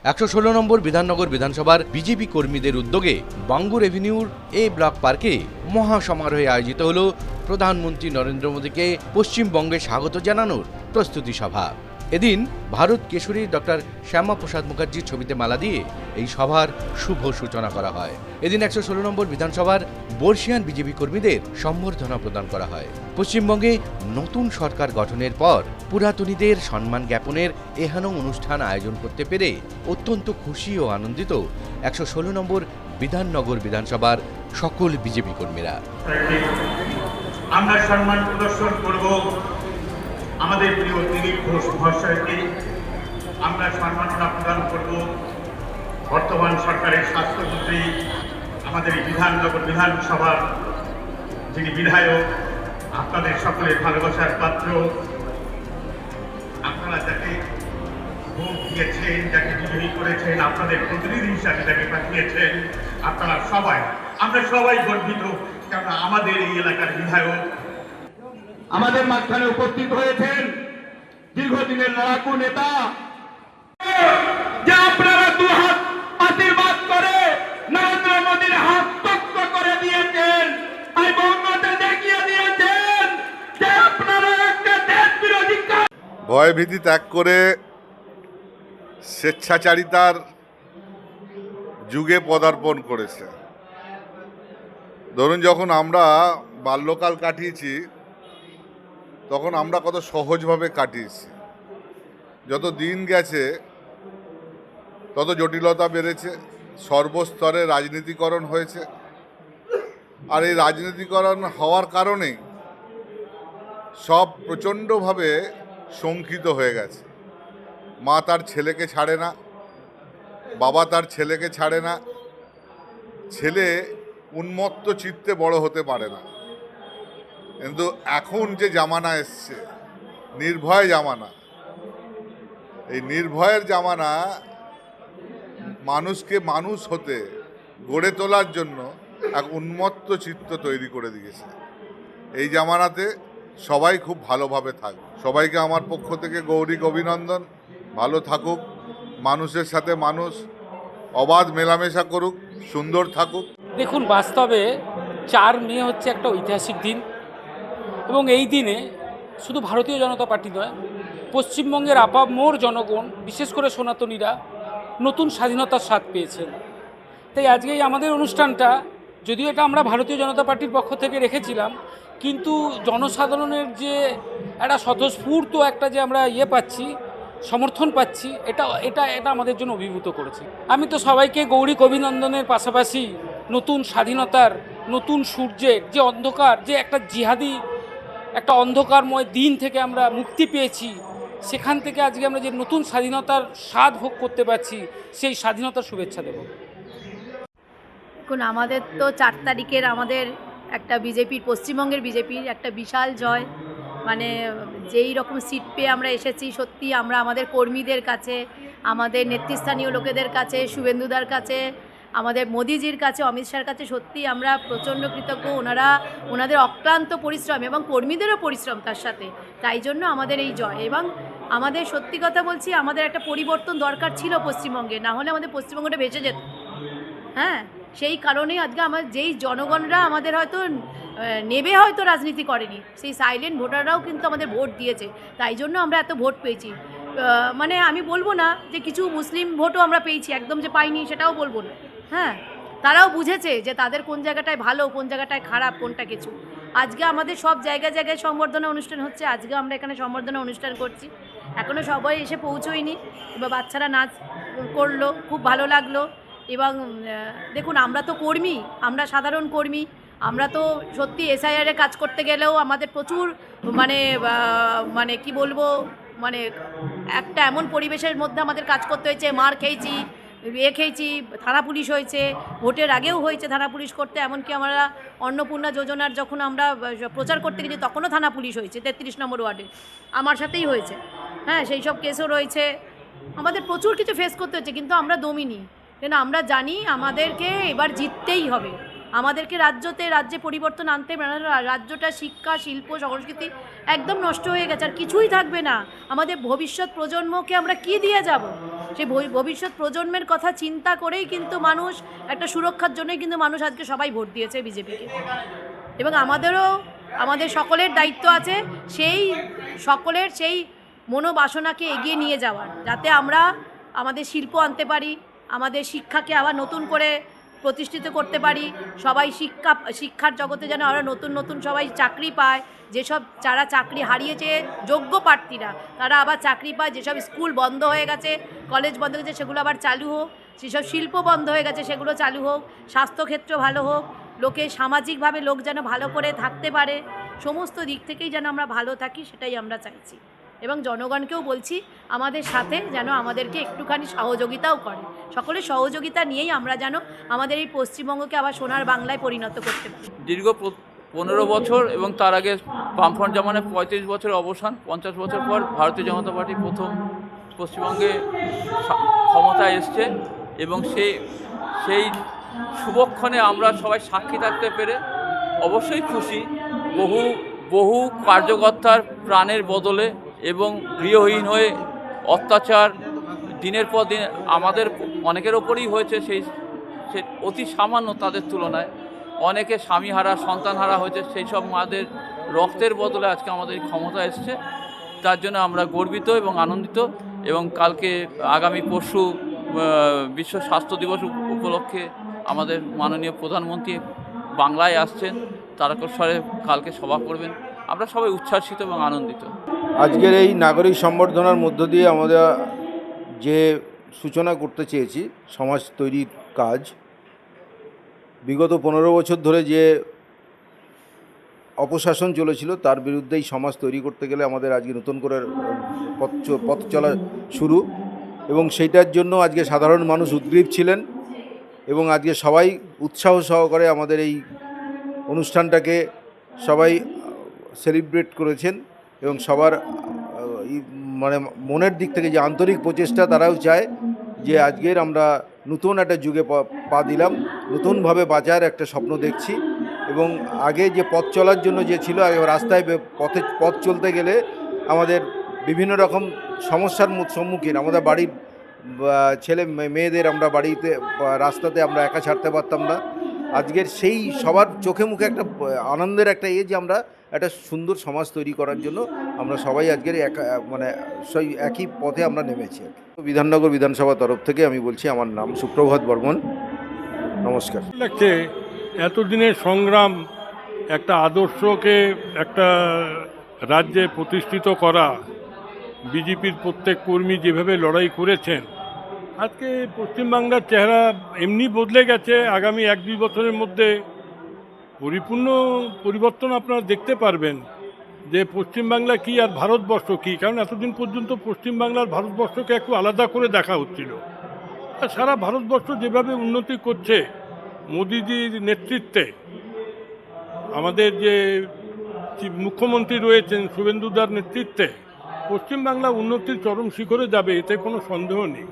116 নম্বর বিধাননগর বিধানসভার বিজেপি কর্মীদের উদ্যোগে বাঙ্গুর এভিনিউর এ ব্লক পার্কে মহাসমারোহে আয়োজিত হল প্রধানমন্ত্রী নরেন্দ্র মোদীকে পশ্চিমবঙ্গে স্বাগত জানানোর প্রস্তুতি সভা। এদিন ভারত কেশরী ডক্টর শ্যামাপ্রসাদ মুখার্জির ছবিতে মালা দিয়ে এই সভার শুভ সূচনা করা হয়। এদিন 116 নম্বর বিধানসভার বর্ষিয়ান বিজেপি কর্মীদের সম্বর্ধনা প্রদান করা হয়। পশ্চিমবঙ্গে নতুন সরকার গঠনের পর পুরাতনীদের সম্মান জ্ঞাপনের এহেন অনুষ্ঠান আয়োজন করতে পেরে অত্যন্ত খুশি ও আনন্দিত 116 নম্বর বিধাননগর বিধানসভার সকল বিজেপি কর্মীরা। আমরা সম্মান প্রদর্শন করব আমাদের প্রিয় দিলীপ ঘোষ মহাশয়কে, আমরা সম্মাননা প্রদান করব বর্তমান সরকারের স্বাস্থ্যমন্ত্রী, আমাদের এই বিধাননগর বিধানসভার যিনি বিধায়ক, আপনাদের সকলের ভালোবাসার পাত্র, আপনারা যাকে ভোট দিয়েছেন, যাকে বিজয়ী করেছেন, আপনাদের প্রতিনিধি হিসাবে যাকে পাঠিয়েছেন, আপনারা সবাই, আমরা সবাই গর্বিত, কেননা আমাদের এই এলাকার বিধায়ক আমাদের মাঝখানে উপস্থিত হয়েছেন দীর্ঘদিনের লড়াকু নেতা, যে আপনারা দুহাত আশীর্বাদ করে নরেন্দ্র মোদীর হাত তক্ত করে দিয়েছেন, এবং দেখিয়ে দিয়েছেন যে আপনারা একটা দেশ বিরোধী ভয়ভীতি ত্যাগ করে স্বেচ্ছাচারিতার যুগে পদার্পণ করেছে। ধরুন, যখন আমরা বাল্যকাল কাটিয়েছি তখন আমরা কত সহজভাবে কাটিয়েছি, যত দিন গেছে তত জটিলতা বেড়েছে, সর্বস্তরে রাজনীতিকরণ হয়েছে। আর এই রাজনীতিকরণ হওয়ার কারণেই সব প্রচণ্ডভাবে শঙ্কিত হয়ে গেছে। মা তার ছেলেকে ছাড়ে না, বাবা তার ছেলেকে ছাড়ে না, ছেলে উন্মত্ত চিত্তে বড় হতে পারে না। কিন্তু এখন যে জামানা এসছে, নির্ভয় জামানা, এই নির্ভয়ের জামানা মানুষকে মানুষ হতে গড়ে তোলার জন্য এক উন্মত্ত চিত্ত তৈরি করে দিয়েছে। এই জামানাতে সবাই খুব ভালোভাবে থাকবে। সবাইকে আমার পক্ষ থেকে গৌরিক অভিনন্দন। ভালো থাকুক, মানুষের সাথে মানুষ অবাধ মেলামেশা করুক, সুন্দর থাকুক। দেখুন, বাস্তবে 4 মে হচ্ছে একটা ঐতিহাসিক দিন, এবং এই দিনে শুধু ভারতীয় জনতা পার্টি নয়, পশ্চিমবঙ্গের আপামর জনগণ, বিশেষ করে সনাতনীরা নতুন স্বাধীনতার স্বাদ পেয়েছেন। তাই আজকে আমাদের অনুষ্ঠানটা, যদিও এটা আমরা ভারতীয় জনতা পার্টির পক্ষ থেকে রেখেছিলাম, কিন্তু জনসাধারণের যে একটা স্বতঃস্ফূর্ত একটা যে আমরা পাচ্ছি, সমর্থন পাচ্ছি, এটা এটা এটা আমাদের জন্য অভিভূত করেছে। আমি তো সবাইকে গৌরিক অভিনন্দনের পাশাপাশি নতুন স্বাধীনতার, নতুন সূর্যের যে অন্ধকার, যে একটা জিহাদি একটা অন্ধকারময় দিন থেকে আমরা মুক্তি পেয়েছি, সেখান থেকে আজকে আমরা যে নতুন স্বাধীনতার স্বাদ ভোগ করতে পারছি, সেই স্বাধীনতার শুভেচ্ছা দেব। এখন আমাদের তো 4 তারিখের আমাদের একটা বিজেপির, পশ্চিমবঙ্গের বিজেপির একটা বিশাল জয়। মানে যেই রকম সিট পেয়ে আমরা এসেছি, সত্যি আমরা আমাদের কর্মীদের কাছে, আমাদের নেতৃস্থানীয় লোকেদের কাছে, শুভেন্দুদার কাছে, আমাদের মোদিজির কাছে, অমিত শাহর কাছে সত্যি আমরা প্রচণ্ড কৃতজ্ঞ। ওনাদের অক্লান্ত পরিশ্রম এবং কর্মীদেরও পরিশ্রম তার সাথে, তাই জন্য আমাদের এই জয়। এবং আমাদের সত্যি কথা বলছি, আমাদের একটা পরিবর্তন দরকার ছিল পশ্চিমবঙ্গে, না হলে আমাদের পশ্চিমবঙ্গটা বেঁচে যেত। হ্যাঁ, সেই কারণেই আজকে আমার যেই জনগণরা আমাদের হয়তো নেবে, হয়তো রাজনীতি করেনি, সেই সাইলেন্ট ভোটাররাও কিন্তু আমাদের ভোট দিয়েছে, তাই জন্য আমরা এত ভোট পেয়েছি। মানে আমি বলবো না যে কিছু মুসলিম ভোটও আমরা পেয়েছি, একদম যে পাইনি সেটাও বলবো না। হ্যাঁ, তারাও বুঝেছে যে তাদের কোন জায়গাটায় ভালো, কোন জায়গাটায় খারাপ, কোনটা কিছু। আজকে আমাদের সব জায়গায় জায়গায় সংবর্ধনা অনুষ্ঠান হচ্ছে, আজকে আমরা এখানে সংবর্ধনা অনুষ্ঠান করছি। এখনও সবাই এসে পৌঁছয়নি, এবার বাচ্চারা নাচ করলো, খুব ভালো লাগলো। এবং দেখুন, আমরা তো কর্মী, আমরা সাধারণ কর্মী, আমরা তো সত্যি এসআইআরে কাজ করতে গেলেও আমাদের প্রচুর মানে কি বলবো, মানে একটা এমন পরিবেশের মধ্যে আমাদের কাজ করতে হয়েছে, মার খেয়েছি, খেয়েছি, থানা পুলিশ হয়েছে, ভোটের আগেও হয়েছে থানা পুলিশ করতে। এমনকি আমরা অন্নপূর্ণা যোজনার যখন আমরা প্রচার করতে গেছি তখনও থানা পুলিশ হয়েছে 33 নম্বর ওয়ার্ডে, আমার সাথেই হয়েছে। হ্যাঁ, সেই সব কেসও রয়েছে, আমাদের প্রচুর কিছু ফেস করতে হচ্ছে, কিন্তু আমরা দমিনি, কেন আমরা জানি আমাদেরকে এবার জিততেই হবে। আমাদেরকে রাজ্যে পরিবর্তন আনতে, রাজ্যটা শিক্ষা, শিল্প, সংস্কৃতি একদম নষ্ট হয়ে গেছে, আর কিছুই থাকবে না। আমাদের ভবিষ্যৎ প্রজন্মকে আমরা কি দিয়ে যাব? সেই ভবিষ্যৎ প্রজন্মের কথা চিন্তা করেই কিন্তু মানুষ একটা সুরক্ষার জন্যই কিন্তু মানুষ আজকে সবাই ভোট দিয়েছে বিজেপিকে। এবং আমাদের সকলের দায়িত্ব আছে সেই সকলের সেই মনোবাসনাকে এগিয়ে নিয়ে যাওয়ার, যাতে আমরা আমাদের শিল্প আনতে পারি, আমাদের শিক্ষাকে আবার নতুন করে প্রতিষ্ঠিত করতে পারি, সবাই শিক্ষার জগতে যেন আরও নতুন নতুন সবাই চাকরি পায়, যেসব যারা চাকরি হারিয়েছে যোগ্য প্রার্থীরা তারা আবার চাকরি পায়, যেসব স্কুল বন্ধ হয়ে গেছে, কলেজ বন্ধ হয়ে গেছে সেগুলো আবার চালু হোক, যেসব শিল্প বন্ধ হয়ে গেছে সেগুলো চালু হোক, স্বাস্থ্যক্ষেত্র ভালো হোক, লোকে সামাজিকভাবে লোক যেন ভালো করে থাকতে পারে, সমস্ত দিক থেকেই যেন আমরা ভালো থাকি সেটাই আমরা চাইছি। এবং জনগণকেও বলছি আমাদের সাথে যেন আমাদেরকে একটুখানি সহযোগিতাও করে, সকলের সহযোগিতা নিয়েই আমরা যেন আমাদের এই পশ্চিমবঙ্গকে আবার সোনার বাংলায় পরিণত করতে পারি। দীর্ঘ 15 বছর এবং তার আগে বামফ্রন্ট জামানায় 35 বছরের অবসান, 50 বছর পর ভারতীয় জনতা পার্টি প্রথম পশ্চিমবঙ্গে ক্ষমতায় এসছে এবং সেই শুভক্ষণে আমরা সবাই সাক্ষী থাকতে পেরে অবশ্যই খুশি। বহু কার্যকর্তার প্রাণের বদলে এবং গৃহহীন হয়ে অত্যাচার দিনের পর দিন আমাদের অনেকের ওপরই হয়েছে, সেই অতি সামান্য তাদের তুলনায় অনেকে স্বামীহারা সন্তানহারা হয়েছে, সেই সব মাদের রক্তের বদলে আজকে আমাদের ক্ষমতা এসছে। তার জন্য আমরা গর্বিত এবং আনন্দিত। এবং কালকে আগামী পরশু বিশ্ব স্বাস্থ্য দিবস উপলক্ষে আমাদের মাননীয় প্রধানমন্ত্রী বাংলায় আসছেন, তারকেশ্বরে কালকে সভা করবেন। আমরা সবাই উচ্ছ্বাসিত এবং আনন্দিত। আজকের এই নাগরিক সম্বর্ধনার মধ্য দিয়ে আমরা যে সূচনা করতে চেয়েছি সমাজ তৈরির কাজ, বিগত 15 বছর ধরে যে অপশাসন চলেছিল তার বিরুদ্ধেই সমাজ তৈরি করতে গেলে আমাদের আজকে নতুন করে পথ চলা শুরু, এবং সেইটার জন্য আজকে সাধারণ মানুষ উদ্গ্রীব ছিলেন এবং আজকে সবাই উৎসাহ সহকারে আমাদের এই অনুষ্ঠানটাকে সবাই সেলিব্রেট করেছেন এবং সবার মানে মনের দিক থেকে যে আন্তরিক প্রচেষ্টা তারাও চায় যে আজকের আমরা নতুন একটা যুগে পা দিলাম, নতুনভাবে বাঁচার একটা স্বপ্ন দেখছি। এবং আগে যে পথ চলার জন্য যে ছিল, আগে রাস্তায় পথ চলতে গেলে আমাদের বিভিন্ন রকম সমস্যার সম্মুখীন, আমাদের বাড়ির ছেলে মেয়েদের আমরা বাড়িতে রাস্তাতে আমরা একা ছাড়তে পারতাম না। আজকের সেই সবার চোখে মুখে একটা আনন্দের একটা যে আমরা একটা সুন্দর সমাজ তৈরি করার জন্য আমরা সবাই আজকের মানে সেই একই পথে আমরা নেমেছি। বিধাননগর বিধানসভা তরফ থেকে আমি বলছি, আমার নাম সুপ্রভাত বর্মন, নমস্কার। লাগছে এতদিনের সংগ্রাম, একটা আদর্শকে একটা রাজ্যে প্রতিষ্ঠিত করা, বিজেপির প্রত্যেক কর্মী যেভাবে লড়াই করেছেন, আজকে পশ্চিমবাংলার চেহারা এমনি বদলে গেছে। আগামী 1-2 বছরের মধ্যে পরিপূর্ণ পরিবর্তন আপনারা দেখতে পারবেন যে পশ্চিমবাংলা কী আর ভারতবর্ষ কী। কারণ এতদিন পর্যন্ত পশ্চিমবাংলার ভারতবর্ষকে একটু আলাদা করে দেখা হচ্ছিল, আর সারা ভারতবর্ষ যেভাবে উন্নতি করছে মোদিজির নেতৃত্বে, আমাদের যে মুখ্যমন্ত্রী রয়েছেন শুভেন্দুদার নেতৃত্বে, পশ্চিমবাংলা উন্নতির চরম শিখরে যাবে, এতে কোনো সন্দেহ নেই।